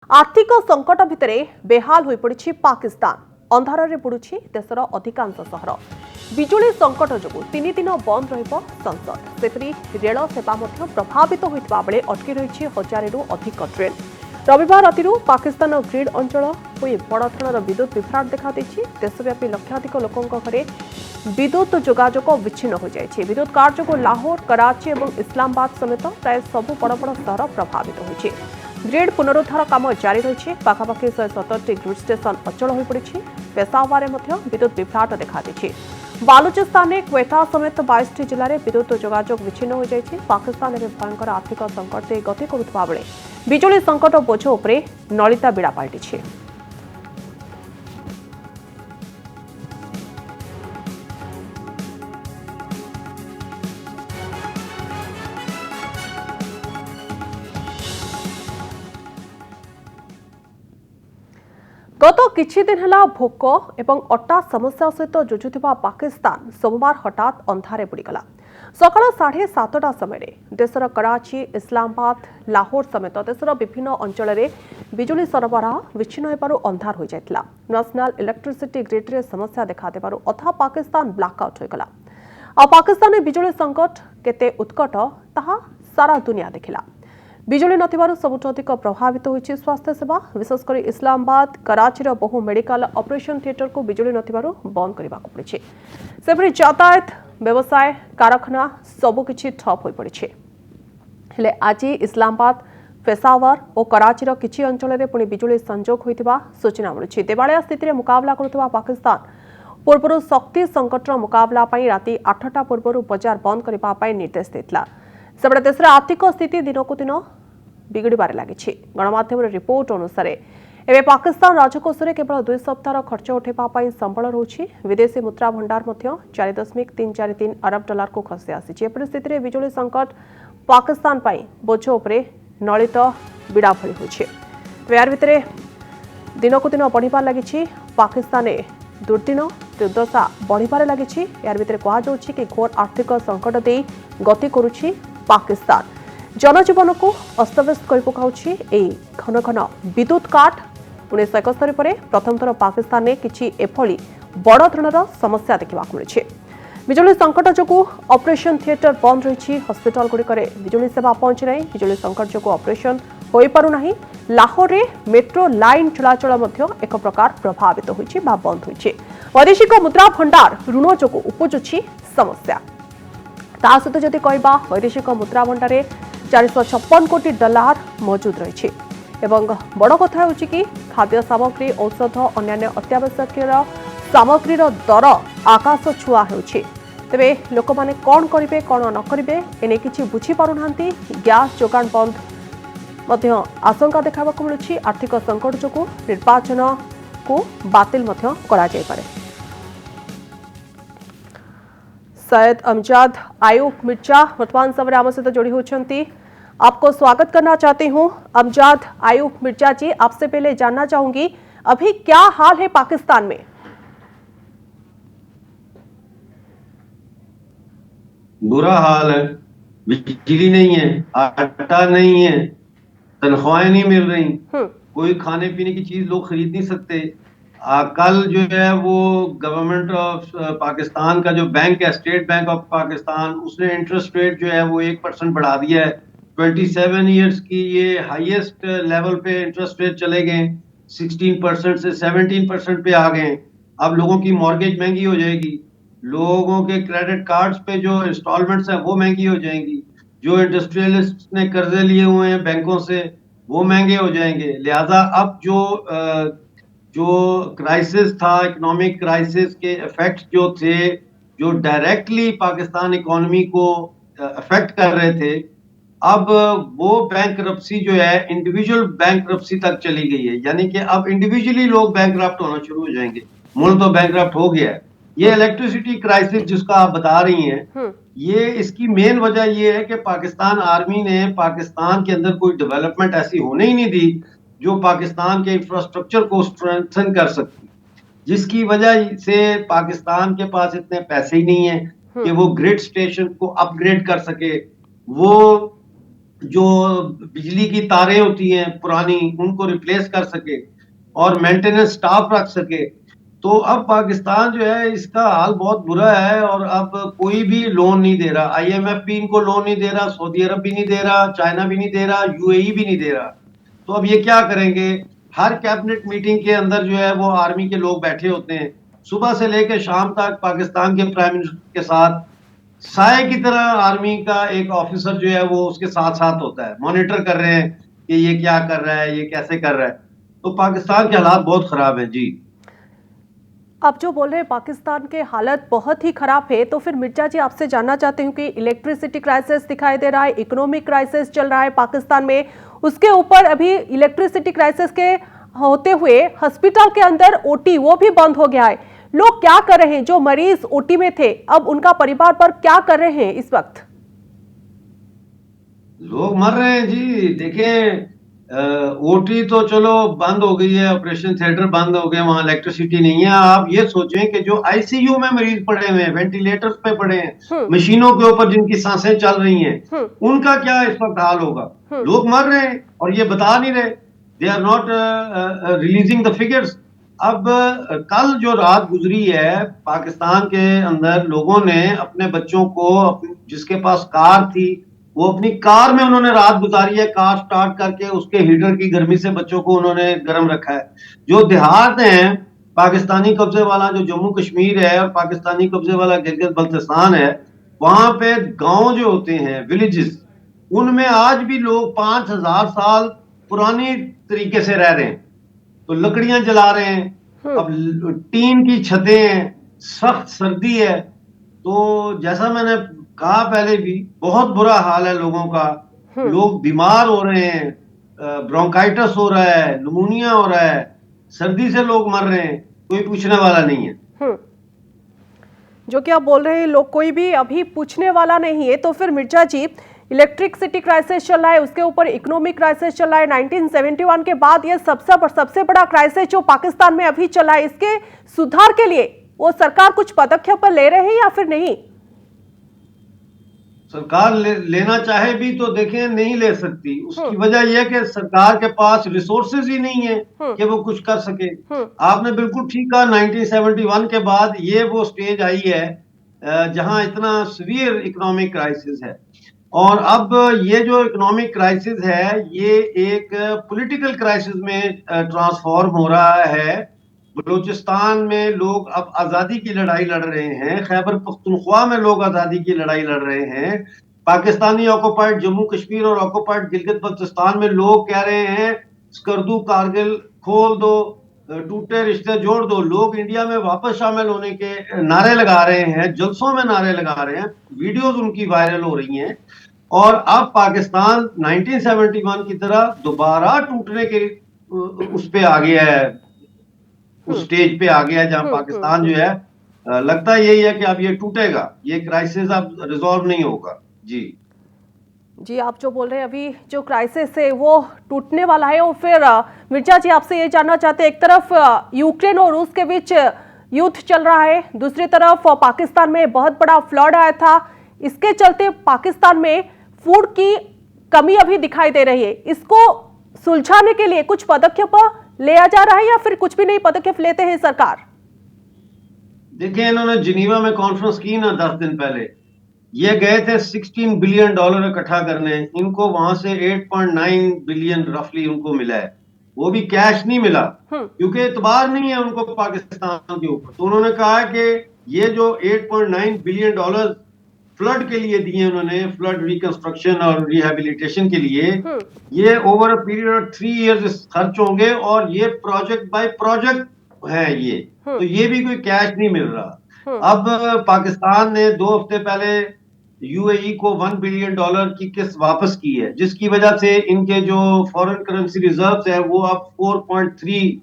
आर्थिक संकट भितर बेहाल हो पड़ी पाकिस्तान। अंधारे बुड़ुछि देशर अधिकांश सहर। बिजुली संकट जो 3 दिन बंद रहिबो संसद। सेपरी रेल सेवा प्रभावित होइतबा बेले अटकी रही हजारू अधिक ट्रेन। रविवार राति पाकिस्तान ग्रिड अंचल हुई बड़ धरणर विद्युत विभ्राट देखा देशव्यापी लक्षाधिक लोकों घरे विद्युत जोगाजोग विच्छिन्न हो जाए। विद्युत काट जो लाहौर, कराची और इस्लामाबाद समेत प्राय सबु बड़ बड़ सहर प्रभावित होइछि। ग्रिड पुनरुद्धार काम जारी रही। पाखापाखि 170 ग्रिड स्टेशन अचल हो पड़ी। पेशावर में विद्युत विभ्राट देखा बालूचिस्तान में क्वेटा समेत 22 जिले में विद्युत जोगाजोग विच्छिन्न हो जाए। पाकिस्तान में भयंकर आर्थिक संकट गति करुवा बेले बिजुली संकट बोझ उपरे नलिता बिड़ा पलटि। गत किछि दिन हला भोक एवं अटा समस्या सहित जुझुथिबा पाकिस्तान सोमवार हठात अंधारे बुड़ीगला। सकाळ 7:30 समय देशर कराची, इस्लामाबाद, लाहौर समेत देशर विभिन्न अंचल में बिजुली सरबराह विच्छिन्न होबारु अंधार हो जायतिला। नेशनल इलेक्ट्रिसिटी ग्रिड रे समस्या देखा देबारु अथा पाकिस्तान ब्लैकआउट होइगला। पाकिस्तान में बिजुली संकट केते उत्कट ताहा सारा दुनिया देखिला। बिजुली नथिबारु सबुठ अधिक प्रभावित होइछि स्वास्थ्य सेवा। विशेषकर इस्लामाबाद, कराची बहु मेडिकल ऑपरेशन थिएटर को बिजुली नथिबारु बंद करबाक पड़िछि। सेपरि यातायात, व्यवसाय, कारखाना सबुकिछि ठप होई पड़िछि। हेले आज इस्लामाबाद, पेशावर और कराची किछि अंचल में पुणी बिजुली संजोग होइतिबा सूचना मिलुछि। देवालिया स्थिति में मुकाबला करुवा पाकिस्तान पूर्व शक्ति संकटर मुकाबला पई राति 8टा पूर्व बजार बंद करबा पई निर्देश देथिला। सेबडे देशर आर्थिक स्थिति दिनकु दिन बिगड़बार लगी। गणमाध्यम रिपोर्ट अनुसार एवं पाकिस्तान राजकोष में केवल 2 सप्ताह खर्च उठाइबा संबल रही। विदेशी मुद्रा भंडार 4.343 अरब डॉलर को खसी आसी। परिस्थिति में बिजुली संकट पाकिस्तान बोझ उपरे नलित बिड़ा भली हो। यार भितर दिनकु दिन बढ़िबार लगी। पाकिस्तान दुर्दिन दुर्दशा बढ़िबार लगी। यार भितर कहुछि कि घोर आर्थिक संकट दे गति करुछि पाकिस्तान। जनजीवन को अस्तव्यस्त कर पकाउछि घन घन विद्युत काट। 1971 पर प्रथम थर पाकिस्तान में किछि एभली बड़ धरणर समस्या देखा मिली। बिजुली संकट जो ऑपरेशन थिएटर बंद रही। हस्पिटाल गुड़िकर बिजुली सेवा पहुंची ना। बिजुली संकट जो ऑपरेशन हो पारु नाही। लाहौर में मेट्रो लाइन चलाचल एक प्रकार प्रभावित होइछि बा बंद होइछि। वैदेशिक मुद्रा भंडार ऋण जो उपजुछि समस्या। ता सहित जदि कहबा वैदेशिक मुद्रा भंडार 456 कोटी डॉलर मौजूद रही। एवं बड़ कथा होछि कि खाद्य सामग्री, औषध, अन्य अत्यावश्यक सामग्रीर दर आकाश छुआ होछि। तेबे लोक माने कौन करिवे कौन न करिवे एने किछि बुझी पारु नांती। गैस जोगान बंद मध्य आशंका देखा मिलुछि। आर्थिक संकट जो निर्वाचन को बातिल मध्य करा जाय पारे। सैयद अमजद आयुब मिर्जा वर्तमान समय आम सहित जोड़ी होती। आपको स्वागत करना चाहती हूं। अमजद आयुब मिर्जा जी, आपसे पहले जानना चाहूंगी अभी क्या हाल है पाकिस्तान में? बुरा हाल है। बिजली नहीं है, आटा नहीं है, तनख्वाहें नहीं मिल रही, कोई खाने पीने की चीज लोग खरीद नहीं सकते। कल जो है वो गवर्नमेंट ऑफ पाकिस्तान का जो बैंक है, स्टेट बैंक ऑफ पाकिस्तान, उसने इंटरेस्ट रेट जो है वो 1% बढ़ा दिया है। 27 ईयर्स की ये हाईएस्ट लेवल पे इंटरेस्ट रेट चले गए। 16% से 17% पे आ गए। अब लोगों की मॉर्गेज महंगी हो जाएगी। लोगों के क्रेडिट कार्ड्स पे जो इंस्टॉलमेंट्स हैं वो महंगी हो जाएंगी। जो इंडस्ट्रियलिस्ट ने कर्जे लिए हुए हैं बैंकों से वो महंगे हो जाएंगे। लिहाजा अब जो क्राइसिस था, इकोनॉमिक क्राइसिस के इफेक्ट जो थे, जो डायरेक्टली पाकिस्तान इकोनॉमी को अफेक्ट कर रहे थे, अब वो बैंकरप्सी जो है इंडिविजुअल बैंकरप्सी तक चली गई है। यानी कि अब इंडिविजुअली लोग बैंकरप्ट होना शुरू हो जाएंगे। मुल्क तो बैंकरप्ट हो गया है। ये इलेक्ट्रिसिटी क्राइसिस जिसका आप बता रही हैं, ये इसकी मेन वजह ये है कि पाकिस्तान आर्मी ने पाकिस्तान के अंदर कोई डेवलपमेंट ऐसी होने ही नहीं दी जो पाकिस्तान के इंफ्रास्ट्रक्चर को स्ट्रेंथन कर सकती, जिसकी वजह से पाकिस्तान के पास इतने पैसे ही नहीं है कि वो ग्रिड स्टेशन को अपग्रेड कर सके। वो जो बिजली की तारें होती हैं पुरानी, उनको रिप्लेस कर सके और मेंटेनेंस स्टाफ रख सके। तो अब पाकिस्तान जो है इसका हाल बहुत बुरा है और अब कोई भी लोन नहीं दे रहा। आईएमएफ भी इनको लोन नहीं दे रहा, सऊदी अरब भी नहीं दे रहा, चाइना भी नहीं दे रहा, यूएई भी नहीं दे रहा। तो अब ये क्या करेंगे? हर कैबिनेट मीटिंग के अंदर जो है वो आर्मी के लोग बैठे होते हैं, सुबह से लेकर शाम तक पाकिस्तान के प्राइम मिनिस्टर के साथ साय की तरह आर्मी का एक ऑफिसर जो है वो उसके साथ साथ होता है, मॉनिटर कर रहे हैं कि ये क्या कर रहा है, ये कैसे कर रहा है। तो पाकिस्तान के हालात बहुत खराब है जी। आप जो बोल रहे हैं पाकिस्तान के हालत बहुत ही खराब है, तो फिर मिर्जा जी आपसे जानना चाहते हूँ कि इलेक्ट्रिसिटी क्राइसिस दिखाई दे रहा है, इकोनॉमिक क्राइसिस चल रहा है पाकिस्तान में, उसके ऊपर अभी इलेक्ट्रिसिटी क्राइसिस के होते हुए हॉस्पिटल के अंदर ओटी वो भी बंद हो गया है। लोग क्या कर रहे हैं? जो मरीज ओटी में थे, अब उनका परिवार पर क्या कर रहे हैं इस वक्त? लोग मर रहे हैं जी। देखें, ओटी तो चलो बंद हो गई है, ऑपरेशन थिएटर बंद हो गए, वहां इलेक्ट्रिसिटी नहीं है। आप ये सोचें कि जो आईसीयू में मरीज पड़े हुए हैं, वेंटिलेटर्स पे पड़े हैं, हम्म। मशीनों के ऊपर जिनकी सांसें चल रही हैं, हम्म। उनका क्या इस वक्त हाल होगा? हम्म। लोग मर रहे हैं और ये बता नहीं रहे। They are not releasing the figures. अब कल जो रात गुजरी है पाकिस्तान के अंदर, लोगों ने अपने बच्चों को, जिसके पास कार थी, वो अपनी कार में उन्होंने रात गुजारी है, कार स्टार्ट करके उसके हीटर की गर्मी से बच्चों को उन्होंने गर्म रखा है। जो देहात हैं, पाकिस्तानी कब्जे वाला जो जम्मू कश्मीर है और पाकिस्तानी कब्जे वाला गिलगित बल्तिस्तान है, वहां पे गांव जो होते हैं, विलेजेस, उनमें आज भी लोग 5,000 साल पुरानी तरीके से रह रहे हैं। तो लकड़ियां जला रहे हैं, हम्म। अब टीन की छतें हैं, सख्त सर्दी है। तो जैसा मैंने कहा पहले भी, बहुत बुरा हाल है लोगों का। हम्म। लोग बीमार हो रहे हैं, ब्रोंकाइटिस हो रहा है, निमोनिया हो रहा है, सर्दी से लोग मर रहे हैं, कोई पूछने वाला नहीं है। हम्म। जो कि आप बोल रहे हैं लोग कोई भी अभी पूछने वाला नहीं है, तो फिर मिर्जा जी इलेक्ट्रिसिटी क्राइसिस चल रहा है, उसके ऊपर इकोनॉमिक क्राइसिस चल रहा है, 1971 के बाद ये सबसे बड़ा क्राइसिस जो पाकिस्तान में अभी चला है, इसके सुधार के लिए वो सरकार कुछ पदक्षेप ले रहे हैं या फिर नहीं? सरकार लेना चाहे भी तो देखें नहीं ले सकती। उसकी हम्म। वजह यह कि सरकार के पास रिसोर्सेज ही नहीं है हम्म। कि वो कुछ कर सके। हम्म। आपने बिल्कुल ठीक कहा, 1971 के बाद ये वो स्टेज आई है जहां इतना सीवियर इकोनॉमिक क्राइसिस है। और अब ये जो इकोनॉमिक क्राइसिस है ये एक पॉलिटिकल क्राइसिस में ट्रांसफॉर्म हो रहा है। बलूचिस्तान में लोग अब आजादी की लड़ाई लड़ रहे हैं, खैबर पख्तूनख्वा में लोग आजादी की लड़ाई लड़ रहे हैं, पाकिस्तानी ऑक्युपाइड जम्मू कश्मीर और ऑक्युपाइड गिलगित बल्तिस्तान में लोग कह रहे हैं स्कर्दू कारगिल खोल दो, टूटे रिश्ते जोड़ दो। लोग इंडिया में वापस शामिल होने के नारे लगा रहे हैं, जलसों में नारे लगा रहे हैं, वीडियोज उनकी वायरल हो रही हैं। और अब पाकिस्तान 1971 की तरह दोबारा टूटने के उस पे आ गया है, उस हम्म। स्टेज पे आ गया है जहां पाकिस्तान जो है लगता यही है कि अब ये टूटेगा, ये क्राइसिस अब रिजॉल्व नहीं होगा जी। जी, आप जो बोल रहे हैं अभी जो क्राइसिस है वो टूटने वाला है, और फिर मिर्जा जी आपसे ये जानना चाहते हैं, एक तरफ यूक्रेन और रूस के बीच युद्ध चल रहा है, दूसरी तरफ पाकिस्तान में बहुत बड़ा फ्लड आया था, इसके चलते पाकिस्तान में फूड की कमी अभी दिखाई दे रही है। इसको सुलझाने के लिए कुछ पदक्षेप लिया जा रहा है या फिर कुछ भी नहीं पदक्षेप लेते हैं सरकार? देखिए, इन्होंने जिनीवा में कॉन्फ्रेंस की ना 10 दिन पहले, ये गए थे $16 बिलियन इकट्ठा करने। इनको वहां से 8.9 बिलियन रफली उनको मिला है, वो भी कैश नहीं मिला क्योंकि एतबार नहीं है उनको पाकिस्तान के ऊपर। तो उन्होंने कहा कि ये जो 8.9 बिलियन डॉलर फ्लड के लिए दिए उन्होंने, फ्लड रिकंस्ट्रक्शन और रिहेबिलिटेशन के लिए, ये over a period of 3 years खर्च होंगे और ये प्रोजेक्ट बाय प्रोजेक्ट है ये। तो ये भी कोई कैश नहीं मिल रहा। अब पाकिस्तान ने 2 हफ्ते पहले यूएई को $1 बिलियन की किस्त वापस की है, जिसकी वजह से इनके जो फॉरेन करेंसी रिजर्व्स है वो अब $4.3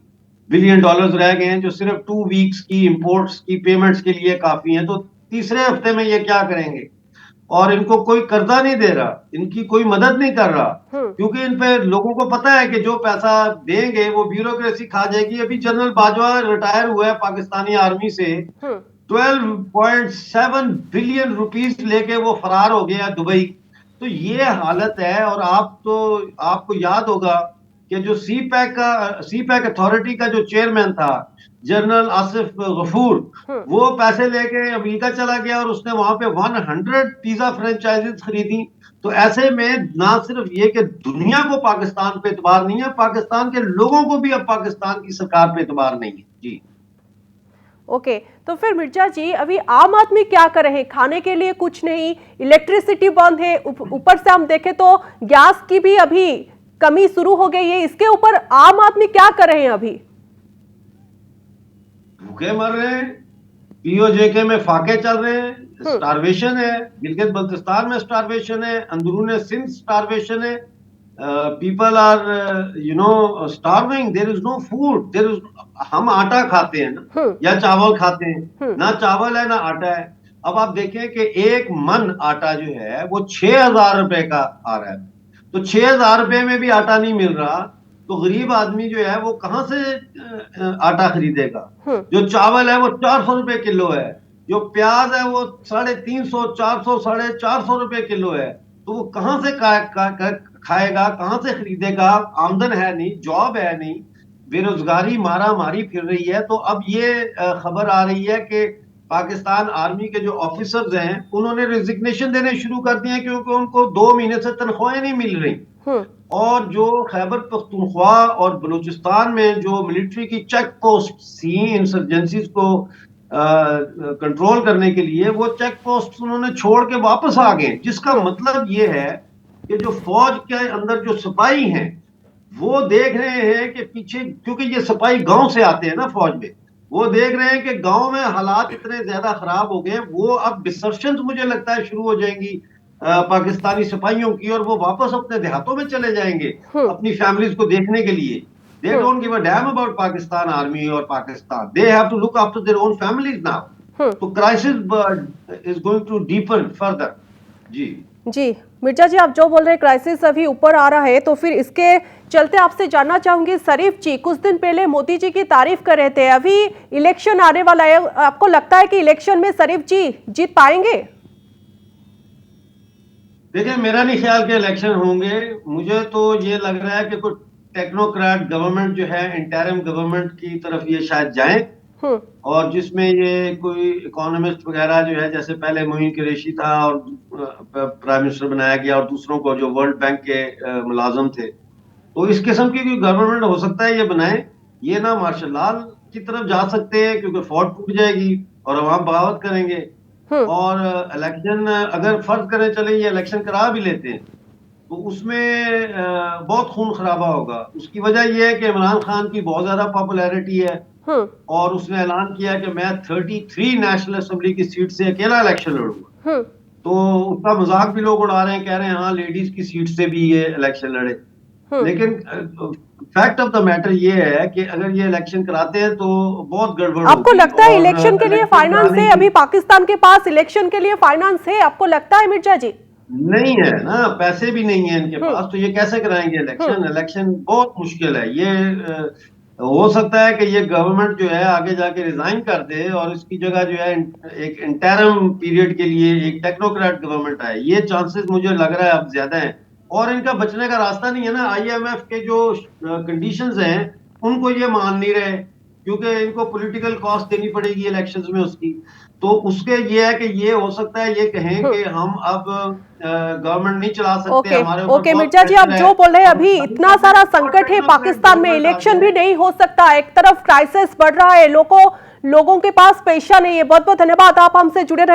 बिलियन रह गए हैं, जो सिर्फ 2 वीक्स की इंपोर्ट्स की पेमेंट्स के लिए काफी हैं। तो तीसरे हफ्ते में ये क्या करेंगे? और इनको कोई कर्जा नहीं दे रहा, इनकी कोई मदद नहीं कर रहा, क्योंकि इन पे लोगों को पता है कि जो पैसा देंगे वो ब्यूरोक्रेसी खा जाएगी। अभी जनरल बाजवा रिटायर हुआ है पाकिस्तानी आर्मी से, 12.7 बिलियन रुपीस लेके वो फरार हो गया दुबई। तो ये हालत है। और आपको याद होगा कि जो सी पैक अथॉरिटी का जो चेयरमैन था, जनरल आसिफ गफूर, वो पैसे लेके अमेरिका चला गया और उसने वहां पे 100 पिज्जा फ्रेंचाइजीज खरीदी। तो ऐसे में ना सिर्फ ये कि दुनिया को पाकिस्तान पे एतबार नहीं है, पाकिस्तान के लोगों को भी अब पाकिस्तान की सरकार पे एतबार नहीं है। जी ओके, तो फिर मिर्जा जी अभी आम आदमी क्या कर रहे हैं? खाने के लिए कुछ नहीं, इलेक्ट्रिसिटी बंद है, ऊपर से हम देखें तो गैस की भी अभी कमी शुरू हो गई है। इसके ऊपर आम आदमी क्या कर रहे हैं? अभी भूखे मर रहे हैं, पीओजेके में फाके चल रहे हैं, स्टारवेशन है, गिलगित बल्तिस्तान में स्टारवेशन है, अंदरूने सिंध स्टारवेशन है। People are starving, there is no food, there is. हम आटा खाते हैं ना या चावल खाते हैं, ना चावल है ना आटा है। अब आप देखें कि एक मन आटा जो है वो 6,000 रुपए का आ रहा है। तो 6,000 रुपए में भी आटा नहीं मिल रहा, तो गरीब आदमी जो है वो कहां से आटा खरीदेगा। जो चावल है वो 400 रुपए किलो है, जो प्याज है वो 350, 400, 450 रुपए किलो है। तो वो कहां से खाएगा, कहां से खरीदेगा? आमदन है नहीं, जॉब है नहीं, बेरोजगारी मारा मारी फिर रही है। तो अब ये खबर आ रही है कि पाकिस्तान आर्मी के जो ऑफिसर्स हैं उन्होंने रेजिग्नेशन देने शुरू कर दिए क्योंकि उनको 2 महीने से तनख्वाहें नहीं मिल रही। और जो खैबर पख्तूनख्वा और बलूचिस्तान में जो मिलिट्री की चेक पोस्ट थी इंसर्जेंसीज को कंट्रोल करने के लिए, वो चेक पोस्ट उन्होंने छोड़ के वापस आ गए। जिसका मतलब ये है कि जो फौज के अंदर जो सिपाही हैं वो देख रहे हैं कि पीछे, क्योंकि ये सिपाही गांव से आते हैं ना फौज में, वो देख रहे हैं कि गांव में हालात इतने ज्यादा खराब हो गए, वो अब डिसर्शन मुझे लगता है शुरू हो जाएंगी पाकिस्तानी सिपाहियों की, और वो वापस अपने देहातों में चले जाएंगे अपनी फैमिलीज को देखने के लिए। They don't give a damn about Pakistan Army or Pakistan. They have to look after their own families now. तो crisis is going to deepen further. जी मिर्जा जी, आप जो बोल रहे हैं क्राइसिस अभी ऊपर आ रहा है, तो फिर इसके चलते आपसे जानना चाहूंगी, शरीफ जी कुछ दिन पहले मोदी जी की तारीफ कर रहे थे, अभी इलेक्शन आने वाला है, आपको लगता है कि इलेक्शन में शरीफ जी जीत पाएंगे? देखिए, मेरा नहीं ख्याल कि इलेक्शन होंगे। मुझे तो ये लग रहा है कि कुछ टेक्नोक्रेट गवर्नमेंट जो है, इंटरिम गवर्नमेंट की तरफ ये शायद जाए, और जिसमें ये कोई इकोनॉमिस्ट वगैरह जो है, जैसे पहले मोइन कुरैशी था और प्राइम मिनिस्टर बनाया गया, और दूसरों को जो वर्ल्ड बैंक के मुलाजम थे, तो इस किस्म की कोई गवर्नमेंट हो सकता है ये बनाए। ये ना मार्शल लाल की तरफ जा सकते हैं क्योंकि फौज टूट जाएगी और अवाम बगावत करेंगे। और इलेक्शन अगर फर्ज करें चले ये इलेक्शन करा भी लेते हैं तो उसमें बहुत खून खराबा होगा। उसकी वजह यह है कि इमरान खान की बहुत ज्यादा पॉपुलैरिटी है, और उसने ऐलान किया कि मैं 33 नेशनल असेंबली की सीट से अकेला इलेक्शन लड़ूंगा। तो उसका मजाक भी लोग उड़ा रहे हैं, कह रहे हैं हाँ लेडीज की सीट से भी ये इलेक्शन लड़े। लेकिन फैक्ट ऑफ द मैटर ये है कि अगर ये इलेक्शन कराते हैं तो बहुत गड़बड़। आपको लगता है इलेक्शन के लिए फाइनेंस है? अभी पाकिस्तान के पास इलेक्शन के लिए फाइनेंस है, आपको लगता है मिर्जा जी? नहीं है ना, पैसे भी नहीं है इनके पास, तो ये कैसे कराएंगे इलेक्शन? इलेक्शन बहुत मुश्किल है। ये हो सकता है कि ये गवर्नमेंट जो है आगे जाके रिजाइन कर दे और इसकी जगह जो है एक इंटरिम पीरियड के लिए एक टेक्नोक्रेट गवर्नमेंट आए। ये चांसेस मुझे लग रहा है अब ज्यादा है, और इनका बचने का रास्ता नहीं है ना। IMF के जो कंडीशंस हैं उनको ये मान नहीं रहे, क्योंकि इनको पॉलिटिकल कॉस्ट देनी पड़ेगी इलेक्शंस में उसकी। तो उसके ये है कि ये हो सकता है ये कहें कि हम अब गवर्नमेंट नहीं चला सकते, हमारे ओके मिर्जा जी, आप जो बोल रहे हैं अभी इतना सारा संकट है पाकिस्तान में, इलेक्शन भी नहीं हो सकता, एक तरफ क्राइसिस बढ़ रहा है, लोगों के पास पैसा नहीं है। बहुत बहुत धन्यवाद, आप हमसे जुड़े रहे।